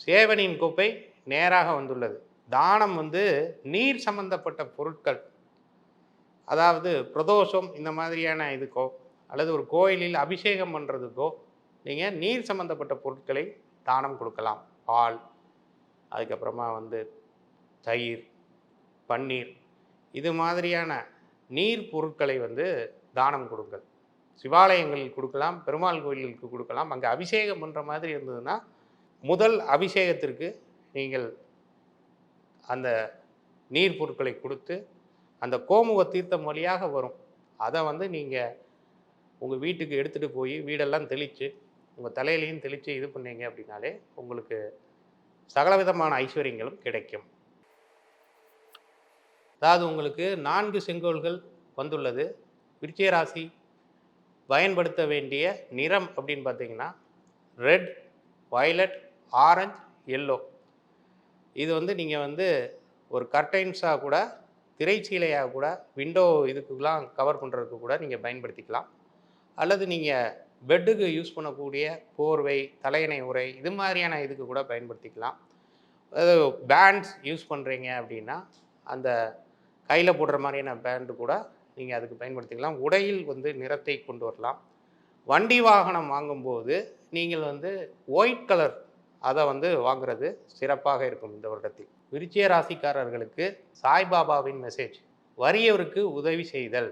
சேவனின் கோப்பை நேராக வந்துள்ளது. தானம் வந்து நீர் சம்பந்தப்பட்ட பொருட்கள், அதாவது பிரதோஷம் இந்த மாதிரியான இதுக்கோ அல்லது ஒரு கோயிலில் அபிஷேகம் பண்ணுறதுக்கோ நீங்கள் நீர் சம்பந்தப்பட்ட பொருட்களை தானம் கொடுக்கலாம். பால், அதுக்கப்புறமா வந்து தயிர், பன்னீர், இது மாதிரியான நீர் பொருட்களை வந்து தானம் கொடுங்கள். சிவாலயங்களில் கொடுக்கலாம், பெருமாள் கோயிலுக்கு கொடுக்கலாம். அங்கே அபிஷேகம் பண்ணுற மாதிரி இருந்ததுன்னா முதல் அபிஷேகத்திற்கு நீங்கள் அந்த நீர் பொருட்களை கொடுத்து, அந்த கோமுக தீர்த்தம் வழியாக வரும், அதை வந்து நீங்கள் உங்கள் வீட்டுக்கு எடுத்துகிட்டு போய் வீடெல்லாம் தெளித்து உங்கள் தலையிலையும் தெளித்து இது பண்ணீங்க அப்படின்னாலே உங்களுக்கு சகலவிதமான ஐஸ்வர்யங்களும் கிடைக்கும். அதாவது உங்களுக்கு 4 செங்கோல்கள் வந்துள்ளது. விருச்சிக ராசி பயன்படுத்த வேண்டிய நிறம் அப்படின்னு பார்த்தீங்கன்னா ரெட், வயலட், ஆரஞ்சு, எல்லோ. இது வந்து நீங்கள் வந்து ஒரு கர்டைன்ஸாக கூட, திரைச்சீலையாக கூட, விண்டோ இதுக்கெல்லாம் கவர் பண்ணுறதுக்கு கூட நீங்கள் பயன்படுத்திக்கலாம். அல்லது நீங்கள் பெட்டுக்கு யூஸ் பண்ணக்கூடிய போர்வை, தலையணை உரை, இது மாதிரியான இதுக்கு கூட பயன்படுத்திக்கலாம். அது பேண்ட்ஸ் யூஸ் பண்ணுறீங்க அப்படின்னா அந்த கையில் போடுற மாதிரியான பேண்டு கூட நீங்கள் அதுக்கு பயன்படுத்திக்கலாம். உடையில் வந்து நிறத்தை கொண்டு வரலாம். வண்டி வாகனம் வாங்கும்போது நீங்கள் வந்து ஒயிட் கலர் அதை வந்து வாங்குறது சிறப்பாக இருக்கும் இந்த வருடத்தில். விருச்சிக ராசிக்காரர்களுக்கு சாய்பாபாவின் மெசேஜ், வறியவருக்கு உதவி செய்தல்.